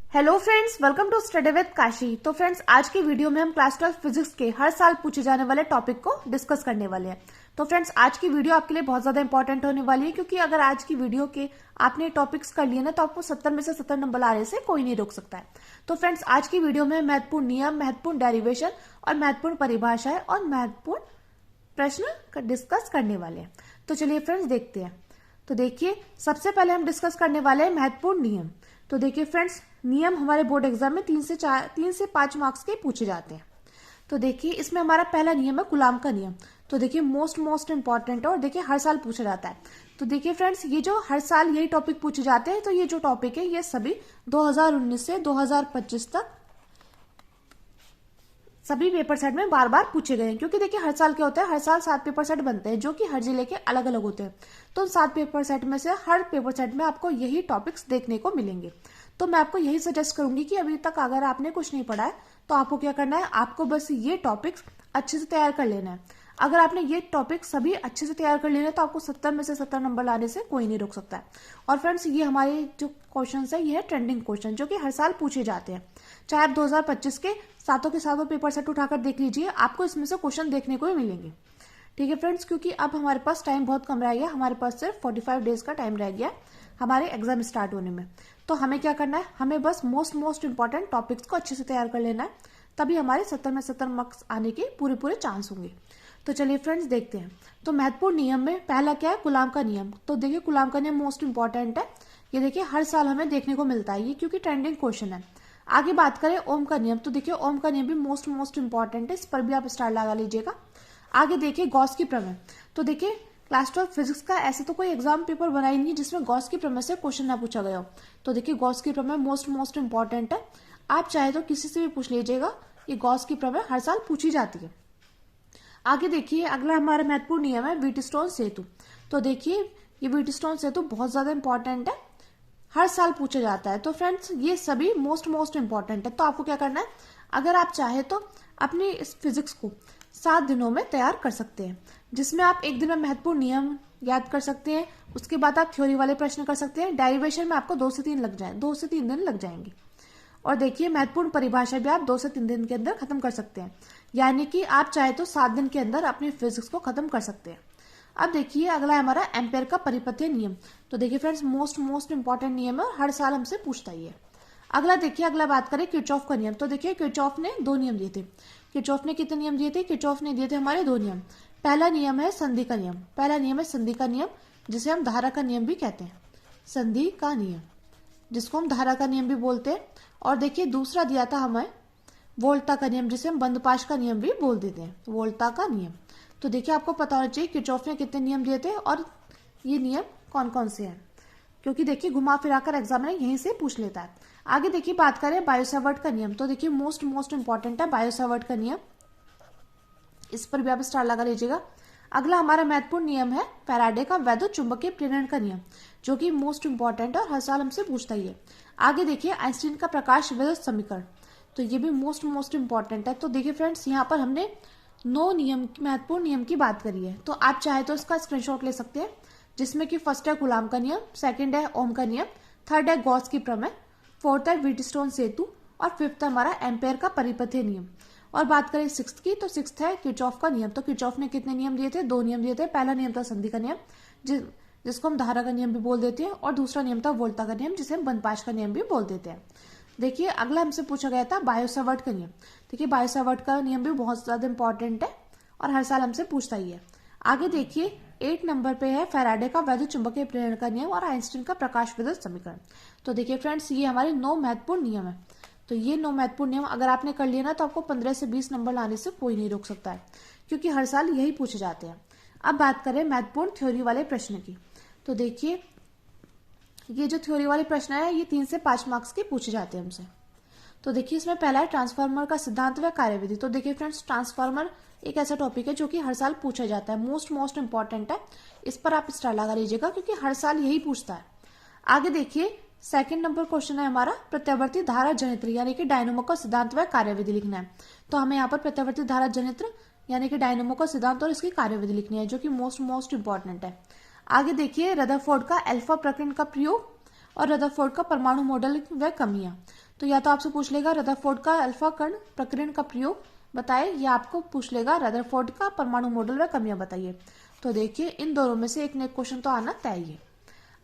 Hello friends, welcome to study with Kashi. तो friends, आज की वीडियो में हम क्लास 12 फिजिक्स के हर साल पूछे जाने वाले टॉपिक को डिस्कस करने वाले हैं। तो फ्रेंड्स, आज की वीडियो आपके लिए बहुत ज्यादा इंपॉर्टेंट होने वाली है, क्योंकि अगर आज की वीडियो के आपने टॉपिक्स कर लिए ना तो आपको 70 में से 70 नंबर लाने से कोई नहीं रोक सकता है। तो फ्रेंड्स, आज की वीडियो में महत्वपूर्ण नियम, महत्वपूर्ण डेरिवेशन और महत्वपूर्ण परिभाषाएं और महत्वपूर्ण प्रश्न डिस्कस करने वाले हैं। तो चलिए फ्रेंड्स, देखते हैं। तो देखिए, सबसे पहले हम डिस्कस करने वाले हैं महत्वपूर्ण नियम। तो देखिए फ्रेंड्स, नियम हमारे बोर्ड एग्जाम में 3 से 5 मार्क्स के पूछे जाते हैं। तो देखिए, इसमें हमारा पहला नियम है कूलाम का नियम। तो देखिए, मोस्ट इंपॉर्टेंट है और देखिए हर साल पूछा जाता है। तो देखिए फ्रेंड्स, ये जो हर साल यही टॉपिक पूछे जाते हैं, तो ये जो टॉपिक है ये सभी 2019 से 2025 तक सभी पेपर सेट में बार बार पूछे गए हैं। क्योंकि देखिए, हर साल क्या होता है, हर साल 7 पेपर सेट बनते हैं जो कि हर जिले के अलग अलग होते हैं। तो 7 पेपर सेट में से हर पेपर सेट में आपको यही टॉपिक्स देखने को मिलेंगे। तो मैं आपको यही सजेस्ट करूंगी कि अभी तक अगर आपने कुछ नहीं पढ़ा है तो आपको क्या करना है, आपको बस ये टॉपिक्स अच्छे से तैयार कर लेना है। अगर आपने ये टॉपिक सभी अच्छे से तैयार कर लेना तो आपको 70 में से 70 नंबर लाने से कोई नहीं रोक सकता है। और फ्रेंड्स, ये हमारे जो क्वेश्चन है ये है ट्रेंडिंग क्वेश्चन, जो कि हर साल पूछे जाते हैं। चाहे आप 2025 के सातों के सातों पेपर सेट उठाकर देख लीजिए, आपको इसमें से क्वेश्चन देखने को ही मिलेंगे। ठीक है फ्रेंड्स, क्योंकि अब हमारे पास टाइम बहुत कम रह गया, हमारे पास सिर्फ 45 डेज का टाइम रह गया हमारे एग्जाम स्टार्ट होने में। तो हमें क्या करना है, हमें बस मोस्ट इंपॉर्टेंट टॉपिक्स को अच्छे से तैयार कर लेना है, तभी हमारे 70 में 70 मार्क्स आने के पूरे चांस होंगे। तो चलिए फ्रेंड्स, देखते हैं। तो महत्वपूर्ण नियम में पहला क्या है, कूलाम का नियम। तो देखिए, कूलाम का नियम मोस्ट इंपॉर्टेंट है। ये देखिए हर साल हमें देखने को मिलता है ये, क्योंकि ट्रेंडिंग क्वेश्चन है। आगे बात करें ओम का नियम। तो देखिए, ओम का नियम भी मोस्ट इंपॉर्टेंट है, इस पर भी आप स्टार लगा लीजिएगा। आगे देखिए गॉस की प्रमेय। तो देखिए, क्लास 12 फिजिक्स का ऐसे तो कोई एग्जाम पेपर बना ही नहीं जिसमें गॉस की प्रमेय से क्वेश्चन ना पूछा गया हो। तो देखिए, गॉस की प्रमेय मोस्ट इंपॉर्टेंट है। आप चाहे तो किसी से भी पूछ लीजिएगा, ये गॉस की प्रमेय हर साल पूछी जाती है। आगे देखिए, अगला हमारा महत्वपूर्ण नियम है व्हीटस्टोन सेतु। तो देखिए, ये व्हीटस्टोन सेतु बहुत ज्यादा इंपॉर्टेंट है, हर साल पूछा जाता है। तो फ्रेंड्स, ये सभी मोस्ट इंपॉर्टेंट है। तो आपको क्या करना है, अगर आप चाहे तो अपनी इस फिजिक्स को 7 दिनों में तैयार कर सकते हैं, जिसमें आप एक दिन में महत्वपूर्ण नियम याद कर सकते हैं, उसके बाद आप थ्योरी वाले प्रश्न कर सकते हैं। डेरिवेशन में आपको 2 से 3 दिन लग जाएंगे। और देखिए, महत्वपूर्ण परिभाषा भी आप 2 से 3 दिन के अंदर खत्म कर सकते हैं, यानी कि आप चाहे तो 7 दिन के अंदर अपनी फिजिक्स को खत्म कर सकते हैं। अब देखिए, अगला है हमारा एम्पेयर का परिपथीय नियम। तो देखिए फ्रेंड्स, मोस्ट इंपॉर्टेंट नियम है, हर साल हमसे पूछता ही है। अगला देखिए, अगला बात करें किरचॉफ का नियम। तो देखिए, किरचॉफ ने 2 नियम दिए थे। किरचॉफ ने कितने नियम दिए थे, किरचॉफ ने दिए थे हमारे 2 नियम। पहला नियम है संधि का नियम। पहला नियम है संधि का नियम, जिसे हम धारा का नियम भी कहते हैं। संधि का नियम, जिसको हम धारा का नियम भी बोलते हैं। और देखिए, दूसरा दिया था हमें वोल्टा का नियम, जिसे हम बंदपाश का नियम भी बोल देते हैं, वोल्टा का नियम। तो देखिए, आपको पता होना चाहिए किरचॉफ ने कितने नियम दिए थे और ये नियम कौन कौन से हैं, क्योंकि देखिए घुमा फिराकर एग्जामिनर यहीं से पूछ लेता है। आगे देखिए, बात करें बायो-सावर्ट का नियम। तो देखिए, मोस्ट इंपॉर्टेंट है बायो-सावर्ट का नियम, इस पर भी आप स्टार लगा लीजिएगा। अगला हमारा महत्वपूर्ण नियम है फैराडे का वैद्युत चुंबकीय प्रेरण का नियम, जो कि मोस्ट इंपॉर्टेंट है और हर साल हमसे पूछता ही है। आगे देखिए, आइंस्टीन का प्रकाश विद्युत समीकरण। तो ये भी मोस्ट इंपॉर्टेंट है। तो देखिए फ्रेंड्स, यहाँ पर हमने 9 नियम, महत्वपूर्ण नियम की बात करी है। तो आप चाहे तो इसका स्क्रीनशॉट ले सकते हैं, जिसमें कि फर्स्ट है कूलाम का नियम, सेकंड है ओम का नियम, थर्ड है गॉस की प्रमेय, फोर्थ है व्हीटस्टोन सेतु और फिफ्थ है हमारा एम्पेयर का परिपथीय नियम। और बात करें सिक्स्थ की, तो सिक्स्थ है किरचॉफ का नियम। तो किरचॉफ ने कितने नियम दिए थे, 2 नियम दिए थे। पहला नियम था संधि का नियम, जिसको हम धारा का नियम भी बोल देते हैं, और दूसरा नियम था वोल्टा का नियम, जिसे हम बंदपाश का नियम भी बोल देते हैं। देखिए, अगला हमसे पूछा गया था बायो-सावर्ट का नियम। देखिए, बायो-सावर्ट का नियम भी बहुत ज्यादा इंपॉर्टेंट है और हर साल हमसे पूछता ही है। आगे देखिए, 8 नंबर पे है फैराडे का वैद्युत चुंबकीय प्रेरण का नियम और आइंस्टीन का प्रकाश विद्युत समीकरण। तो देखिए फ्रेंड्स, ये हमारे 9 महत्वपूर्ण नियम है। तो ये 9 महत्वपूर्ण नियम अगर आपने कर लिया ना, तो आपको 15 से 20 नंबर लाने से कोई नहीं रोक सकता है, क्योंकि हर साल यही पूछे जाते हैं। अब बात करें महत्वपूर्ण थ्योरी वाले प्रश्न की। तो देखिए, ये जो थ्योरी वाले प्रश्न है ये 3 से 5 मार्क्स के पूछे जाते हैं हमसे। तो देखिए, इसमें पहला है ट्रांसफार्मर का सिद्धांत व कार्यविधि। तो देखिए फ्रेंड्स, ट्रांसफार्मर एक ऐसा टॉपिक है जो कि हर साल पूछा जाता है, मोस्ट इंपॉर्टेंट है, इस पर आप स्टार लगा लीजिएगा, क्योंकि हर साल यही पूछता है। आगे देखिए, सेकंड नंबर क्वेश्चन है हमारा प्रत्यावर्ती धारा जनित्र, यानी कि डायनोमो का सिद्धांत व कार्यविधि लिखना है। तो हमें यहाँ पर प्रत्यावर्ती धारा जनित्र यानी कि डायनोमो का सिद्धांत और इसकी कार्यविधि लिखनी है, जो कि मोस्ट इंपॉर्टेंट है। आगे देखिए, रदरफोर्ड का अल्फा प्रकरण का प्रयोग और रदरफोर्ड का परमाणु मॉडल व कमियां। तो या तो आपसे पूछ लेगा रदरफोर्ड का अल्फा कण प्रकीर्णन का प्रयोग बताइए, या आपको पूछ लेगा रदरफोर्ड का परमाणु मॉडल व कमियां बताइए। तो देखिए इन दोनों में से एक न एक क्वेश्चन तो आना तय है।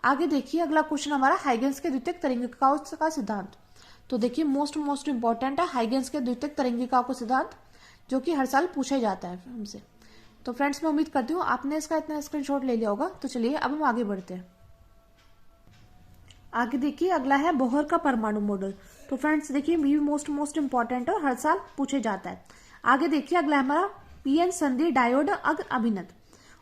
आगे देखिए अगला क्वेश्चन हमारा हाइगेंस के द्वितीयक तरंगिकाओं का सिद्धांत। तो देखिए मोस्ट इंपॉर्टेंट है हाइगेंस के द्वितीयक तरंगिकाओं का सिद्धांत, जो कि हर साल पूछा जाता है हमसे। तो फ्रेंड्स मैं उम्मीद करती हूँ आपने इसका इतना स्क्रीनशॉट ले लिया होगा। तो चलिए अब हम आगे बढ़ते हैं। आगे देखिए अगला है बोहर का परमाणु मॉडल। तो फ्रेंड्स देखिए ये मोस्ट इंपॉर्टेंट है, हर साल पूछे जाता है। आगे देखिए अगला हमारा पीएन संधि डायोड अग्र अभिनत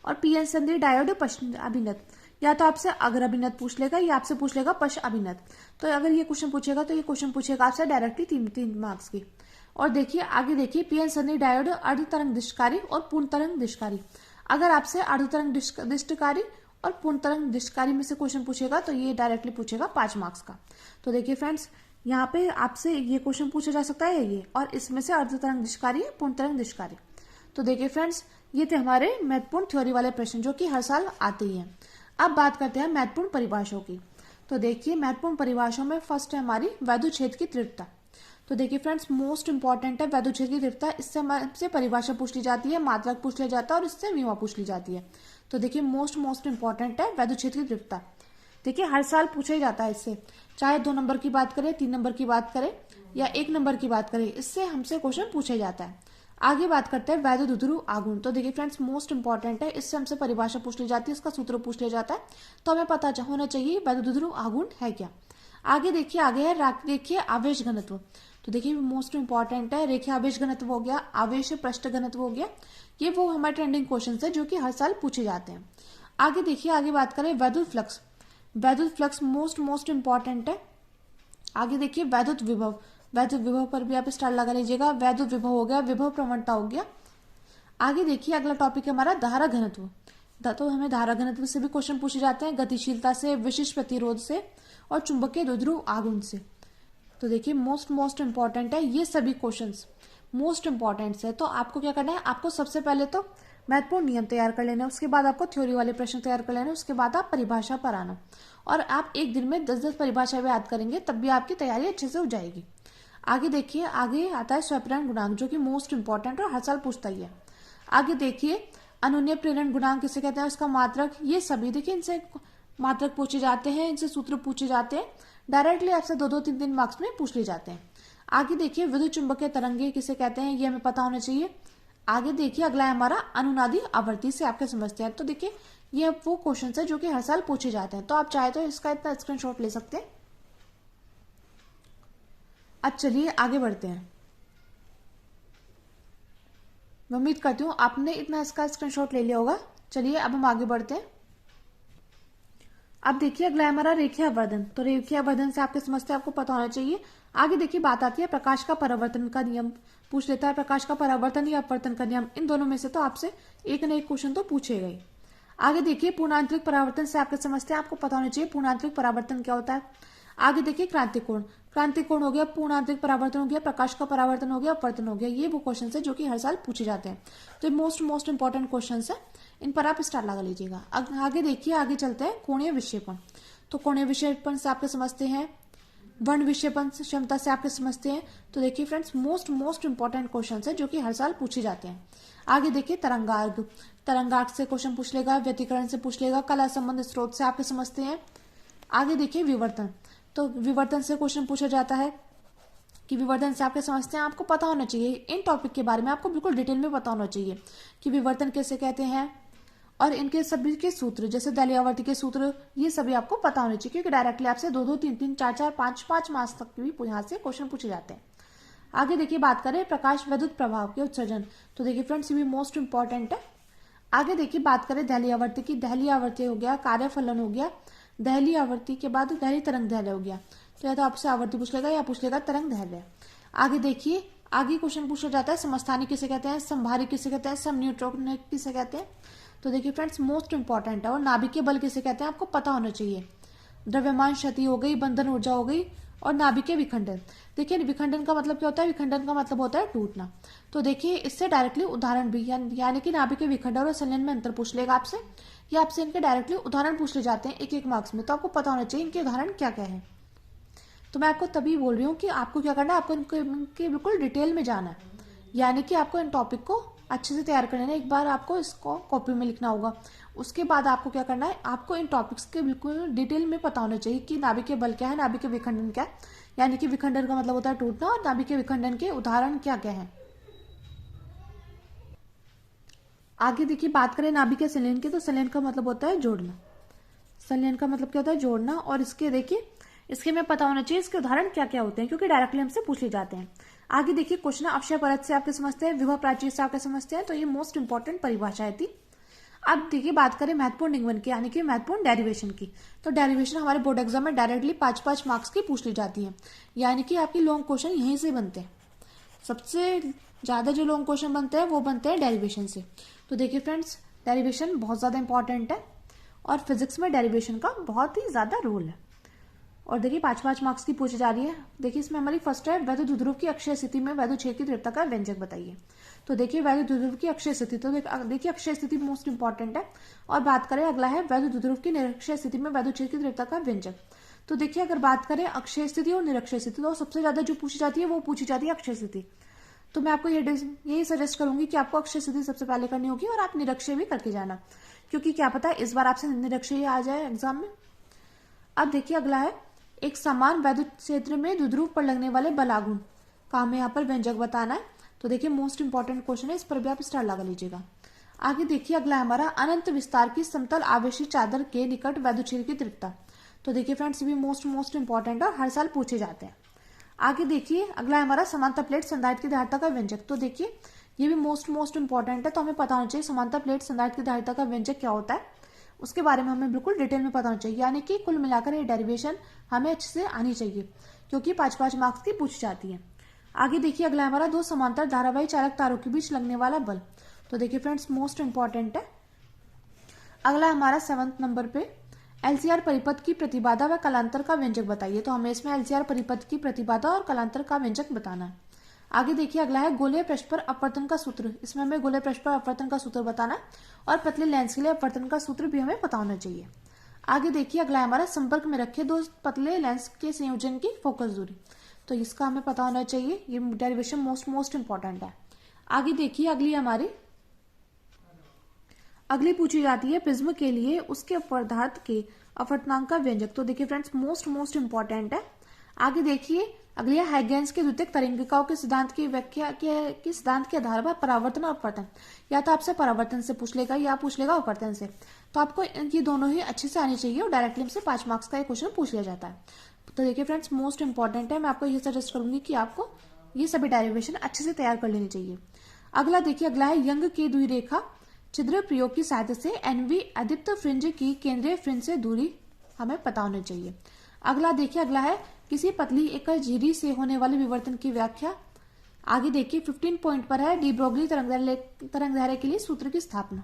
और पीएन संधि डायोड पश्च अभिनत। या तो आपसे अग्र अभिनत पूछ लेगा या आपसे पूछ लेगा पश्च अभिनत। तो अगर ये क्वेश्चन पूछेगा तो ये क्वेश्चन पूछेगा आपसे डायरेक्टली 3 मार्क्स की। और देखिए आगे देखिए पीएन संधि डायोड अर्ध तरंग दिशकारी और पूर्ण तरंग दिशकारी। अगर आपसे अर्ध तरंग दिशकारी और पूर्ण तरंग दिशकारी में से क्वेश्चन पूछेगा तो ये डायरेक्टली पूछेगा 5 मार्क्स का। तो देखिए फ्रेंड्स यहाँ पे आपसे ये क्वेश्चन पूछा जा सकता है ये, और इसमें से अर्ध तरंग दिशकारी पूर्ण तरंग दिशकारी। तो देखिए फ्रेंड्स ये थे हमारे महत्वपूर्ण थ्योरी वाले प्रश्न जो कि हर साल आते ही हैं। अब बात करते हैं महत्वपूर्ण परिभाषाओं की। तो देखिए महत्वपूर्ण परिभाषाओं में फर्स्ट है हमारी वैद्युत क्षेत्र की तीव्रता। तो देखिए फ्रेंड्स मोस्ट इंपॉर्टेंट है वैद्युत क्षेत्र की तीव्रता। इससे हमसे परिभाषा पूछ ली जाती है, मात्रक पूछ लिया जाता है और इससे विमा पूछ ली जाती है। तो देखिए मोस्ट इंपॉर्टेंट है वैद्युत क्षेत्र की तीव्रता। देखिए हर साल पूछा ही जाता है इससे, चाहे 2 नंबर की बात करें, 3 नंबर की बात करें या 1 नंबर की बात करें, इससे हमसे क्वेश्चन पूछा जाता है। आगे बात करते हैं वैद्युत ध्रुव आघूर्ण। तो देखिए फ्रेंड्स मोस्ट इंपॉर्टेंट है, इससे हमसे परिभाषा पूछ ली जाती है, इसका सूत्र पूछ लिया जाता है। तो हमें पता होना चाहिए वैद्युत ध्रुव आघूर्ण है क्या। आगे है रेखीय आवेश घनत्व। तो देखिए मोस्ट इंपॉर्टेंट है, रेखीय आवेश घनत्व हो गया, आवेश पृष्ठ घनत्व हो गया, ये वो हमारे ट्रेंडिंग क्वेश्चन है जो कि हर साल पूछे जाते हैं। आगे देखिए आगे बात करें वैद्युत फ्लक्स। वैद्युत फ्लक्स मोस्ट इंपॉर्टेंट है। आगे देखिए वैद्युत विभव पर भी आप स्टार लगा लीजिएगा। वैद्युत विभव हो गया, विभव प्रवणता हो गया। आगे देखिए अगला टॉपिक है हमारा धारा घनत्व। तो हमें धारा घनत्व से भी क्वेश्चन पूछे जाते हैं, गतिशीलता से, विशिष्ट प्रतिरोध से और चुंबकीय द्विध्रुव आघूर्ण से। तो देखिए मोस्ट इंपॉर्टेंट है, ये सभी क्वेश्चंस मोस्ट इंपॉर्टेंट है। तो आपको क्या करना है, आपको सबसे पहले तो महत्वपूर्ण नियम तैयार कर लेना, उसके बाद आपको थ्योरी वाले प्रश्न तैयार कर लेना, उसके बाद आप परिभाषा पर आना। और आप एक दिन में 10-10 परिभाषा भी याद करेंगे तब भी आपकी तैयारी अच्छे से हो जाएगी। आगे देखिए आगे आता है स्वप्रेरण गुणांक, जो कि मोस्ट इंपॉर्टेंट और हर साल पूछता ही है। आगे देखिए अनुन्य प्रेरण गुणांक किसे कहते हैं, उसका मात्रक, ये सभी देखिए इनसे मात्रक पूछे जाते हैं, इनसे सूत्र पूछे जाते हैं, डायरेक्टली आपसे 2-2, 3-3 मार्क्स में पूछ ले जाते हैं। आगे देखिए विद्युत चुंबकीय तरंगे किसे कहते हैं, ये हमें पता होना चाहिए। आगे देखिए अगला है हमारा अनुनादी आवर्ती से आपके समझते हैं। तो देखिए ये वो क्वेश्चन है जो कि हर साल पूछे जाते हैं। तो आप चाहे तो इसका इतना स्क्रीनशॉट ले सकते हैं। अब चलिए आगे बढ़ते हैं। मैं उम्मीद करती हूँ आपने इतना इसका स्क्रीनशॉट ले लिया होगा। चलिए अब हम आगे बढ़ते हैं। अब देखिए अगला है हमारा रेखीय आवर्धन। तो रेखीय आवर्धन से आपके समझते हैं, आपको पता होना चाहिए। आगे देखिए बात आती है प्रकाश का परावर्तन का नियम पूछ लेता है, प्रकाश का परावर्तन या अपवर्तन का नियम, इन दोनों में से तो आपसे एक न एक क्वेश्चन तो पूछे गए। आगे देखिए पूर्णांतरिक परावर्तन से आपके समझते हैं, आपको पता होना चाहिए पूर्णांतरिक परावर्तन क्या होता है। आगे देखिए क्रांतिकोण हो गया, पूर्णांतरिक परावर्तन हो गया, प्रकाश का परावर्तन हो गया, अपवर्तन हो गया, ये वो क्वेश्चन है जो कि हर साल पूछे जाते हैं। तो ये मोस्ट इंपॉर्टेंट क्वेश्चन है, इन पर आप स्टार लगा लीजिएगा। आगे देखिए आगे चलते हैं कोणीय विक्षेपण। तो कोणीय विक्षेपण से आपके समझते हैं, वर्ण विक्षेपण क्षमता से आपके समझते हैं। तो देखिए फ्रेंड्स मोस्ट इंपॉर्टेंट क्वेश्चन है जो कि हर साल पूछे जाते हैं। आगे देखिए तरंगार्ग से क्वेश्चन पूछ लेगा, व्यतिकरण से पूछ लेगा, कला संबंध स्रोत से आपके समझते हैं। आगे देखिए विवर्तन। तो विवर्तन से क्वेश्चन पूछा जाता है कि विवर्तन से आपके समझते हैं, आपको पता होना चाहिए इन टॉपिक के बारे में, आपको बिल्कुल डिटेल में पता होना चाहिए कि विवर्तन कैसे कहते हैं और इनके सभी के सूत्र, जैसे दलीय आवर्ती के सूत्र, ये सभी आपको पता होने चाहिए, क्योंकि डायरेक्टली आपसे 2-2, 3-3, 4-4, 5-5 मार्क्स तक भी यहाँ से क्वेश्चन पूछे जाते हैं। आगे देखिए बात करें प्रकाश विद्युत प्रभाव के उत्सर्जन। तो देखिए फ्रेंड्स ये भी मोस्ट इंपॉर्टेंट है। आगे देखिए बात करें दहलीय आवर्ती की। दहलीय आवर्ती हो गया, कार्यफलन हो गया, दहलीय आवर्ती के बाद दहलीय तरंग दैर्घ्य हो गया। तो या तो आपसे आवर्ती पूछ लेगा या पूछ लेगा तरंग दैर्घ्य। आगे देखिए आगे क्वेश्चन पूछा जाता है समस्थानिक किसे कहते हैं, संभारिक किसे कहते हैं, समन्यूट्रॉनिक किसे कहते हैं। तो देखिए फ्रेंड्स मोस्ट इंपॉर्टेंट है। और नाभिकीय बल किसे कहते हैं, आपको पता होना चाहिए। द्रव्यमान क्षति हो गई, बंधन ऊर्जा हो गई और नाभिकीय विखंडन। देखिए विखंडन का मतलब क्या होता है, विखंडन का मतलब होता है टूटना। तो देखिए इससे डायरेक्टली उदाहरण भी, यानी कि नाभिकीय विखंडन और संलयन में अंतर पूछ लेगा आपसे, या आपसे इनके डायरेक्टली उदाहरण पूछ ले जाते हैं 1-1 मार्क्स में। तो आपको पता होना चाहिए इनके उदाहरण क्या क्या है। तो मैं आपको तभी बोल रही हूँ कि आपको क्या करना है, आपको इनके बिल्कुल डिटेल में जाना है, यानी कि आपको इन टॉपिक को अच्छे से तैयार करना है। एक बार आपको इसको कॉपी में लिखना होगा, उसके बाद आपको क्या करना है, आपको इन टॉपिक्स के बिल्कुल डिटेल में पता होना चाहिए कि नाभिकीय बल क्या है, नाभिकीय विखंडन क्या है, यानी कि विखंडन का मतलब होता है टूटना, और नाभिकीय विखंडन के उदाहरण क्या क्या है। आगे देखिए बात करें नाभिकीय संलयन की, तो संलयन का मतलब होता है जोड़ना। संलयन का मतलब क्या होता है, जोड़ना। और इसके देखिए इसके में पता होना चाहिए इसके उदाहरण क्या क्या होते हैं, क्योंकि डायरेक्टली हमसे पूछ लिए जाते हैं। आगे देखिए क्वेश्चन अक्षय परत से आपके समझते हैं, विभव प्राचीर से आपके समझते हैं, तो ये मोस्ट इंपॉर्टेंट परिभाषाएं थी। अब देखिए बात करें महत्वपूर्ण निगमन की, यानी कि महत्वपूर्ण डेरिवेशन की, तो डेरिवेशन हमारे बोर्ड एग्जाम में डायरेक्टली 5-5 मार्क्स की पूछ ली जाती है, यानी कि आपकी लॉन्ग क्वेश्चन यहीं से बनते हैं। सबसे ज्यादा जो लॉन्ग क्वेश्चन बनते हैं वो बनते हैं डेरिवेशन से। तो देखिए फ्रेंड्स, डेरिवेशन बहुत ज्यादा इंपॉर्टेंट है और फिजिक्स में डेरिवेशन का बहुत ही ज्यादा रोल है। और देखिए 5-5 मार्क्स की पूछी जा रही है। देखिए इसमें हमारी फर्स्ट है, वैद्युत द्विध्रुव की अक्षय स्थिति में वैद्युत छेद की तीव्रता का व्यंजक बताइए। तो देखिए वैद्युत द्विध्रुव की अक्षय स्थिति, तो देखिए अक्षय स्थिति मोस्ट इंपॉर्टेंट है। और बात करें अगला है वैद्युत द्विध्रुव की निरक्षय स्थिति में वैद्युत छेद की तीव्रता का व्यंजक। तो देखिए अगर बात करें अक्षय स्थिति और निरक्षय स्थिति, तो सबसे ज्यादा जो पूछी जाती है वो पूछी जाती है अक्षय स्थिति। तो मैं आपको यही सजेस्ट करूंगी कि आपको अक्षय स्थिति सबसे पहले करनी होगी और आप निरक्षय भी करके जाना, क्योंकि क्या पता है इस बार आपसे निरक्षय आ जाए एग्जाम में। अब देखिए अगला है, एक समान वैद्युत क्षेत्र में द्विध्रुव पर लगने वाले बलागुण का हमें यहाँ पर व्यंजक बताना है। तो देखिए मोस्ट इंपॉर्टेंट क्वेश्चन है, इस पर भी आप स्टार लगा लीजिएगा। आगे देखिए अगला हमारा, अनंत विस्तार की समतल आवेशी चादर के निकट वैद्युत क्षेत्र की तीव्रता। तो देखिए फ्रेंड्स, भी मोस्ट इंपॉर्टेंट है और हर साल पूछे जाते हैं। आगे देखिए अगला है समांतर प्लेट संधारित्र की धारिता का व्यंजक। तो देखिए ये भी मोस्ट इंपॉर्टेंट है, तो हमें पता होना चाहिए समांतर प्लेट संधारित्र की धारिता का व्यंजक क्या होता है, उसके बारे में हमें बिल्कुल डिटेल में पता होना चाहिए। यानी कि कुल मिलाकर ये डेरिवेशन हमें अच्छे से आनी चाहिए, क्योंकि 5-5 मार्क्स की पूछी जाती है। आगे देखिए अगला हमारा, दो समांतर धारावाही चालक तारों के बीच लगने वाला बल। तो देखिए फ्रेंड्स मोस्ट इंपॉर्टेंट है। अगला हमारा 7th नंबर पे, एलसीआर परिपथ की प्रतिबाधा व कलांतर का व्यंजक बताइए। तो हमें इसमें एलसीआर परिपथ की प्रतिबाधा और कलांतर का व्यंजक बताना है। आगे देखिए अगला है, गोलीय पृष्ठ पर अपवर्तन का सूत्र। इसमें हमें गोलीय पृष्ठ पर अपवर्तन का सूत्र बताना है और पतले लेंस के लिए अपवर्तन का सूत्र भी हमें पता होना चाहिए। आगे देखिए अगला है हमारा, संपर्क में रखे दो पतले लेंस के संयोजन की फोकस दूरी। तो इसका हमें पता होना चाहिए, ये डेरिवेशन मोस्ट इंपॉर्टेंट है। आगे देखिए अगली पूछी जाती है, प्रिज्म के लिए उसके पदार्थ के अपवर्तनांक का व्यंजक। तो देखिए फ्रेंड्स मोस्ट इंपॉर्टेंट है। आगे देखिए अगली है, हाइगेंस के द्वितीयक तरंगिकाओं के सिद्धांत की व्याख्या के सिद्धांत के आधार पर परावर्तन और अपवर्तन, या तो आपसे परावर्तन से पूछ लेगा या पूछ लेगा अपवर्तन से। तो आपको ये दोनों ही अच्छे से आनी चाहिए और डायरेक्टली हमसे 5 मार्क्स का ये क्वेश्चन पूछ लिया जाता है। तो देखिए फ्रेंड्स मोस्ट इंपॉर्टेंट है, मैं आपको ये सजेस्ट करूंगी कि आपको ये सभी डेरिवेशन अच्छे से तैयार कर लेनी चाहिए। अगला देखिए अगला है, यंग की द्विरेखा छिद्र प्रयोग की सहायता से एनवी अदीप्त फ्रिंज की केंद्रीय फ्रिंज से दूरी हमें पता होनी चाहिए। अगला देखिए अगला है, किसी पतली एकल झिरी से होने वाले विवर्तन की व्याख्या। आगे देखिए 15 पॉइंट पर है, डी ब्रोगली तरंगदैर्घ्य के लिए सूत्र की स्थापना।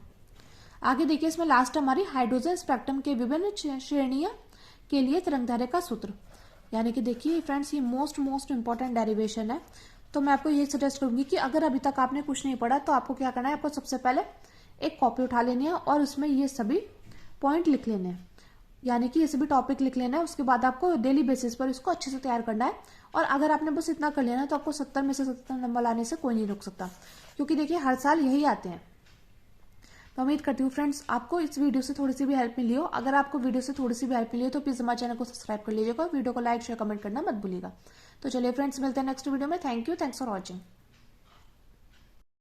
आगे देखिए इसमें लास्ट हमारी, हाइड्रोजन स्पेक्ट्रम के विभिन्न श्रेणियों के लिए तरंगदैर्घ्य का सूत्र। यानी कि देखिए फ्रेंड्स ये मोस्ट इंपॉर्टेंट डेरिवेशन है। तो मैं आपको ये सजेस्ट करूंगी कि अगर अभी तक आपने कुछ नहीं पढ़ा तो आपको क्या करना है, आपको सबसे पहले एक कॉपी उठा लेनी है और उसमें ये सभी पॉइंट लिख लेने हैं, यानी कि ये सभी टॉपिक लिख लेना है। उसके बाद आपको डेली बेसिस पर इसको अच्छे से तैयार करना है। और अगर आपने बस इतना कर लेना तो आपको 70 में से 70 नंबर लाने से कोई नहीं रोक सकता, क्योंकि देखिए हर साल यही आते हैं। तो उम्मीद करती हूँ फ्रेंड्स आपको इस वीडियो से थोड़ी सी भी हेल्प मिली हो। अगर आपको वीडियो से थोड़ी सी भी हेल्प मिली हो तो प्लीज हमारे चैनल को सब्सक्राइब कर लीजिएगा, वीडियो को लाइक शेयर कमेंट करना मत भूलिएगा। तो चलिए फ्रेंड्स मिलते हैं नेक्स्ट वीडियो में। Thanks for watching.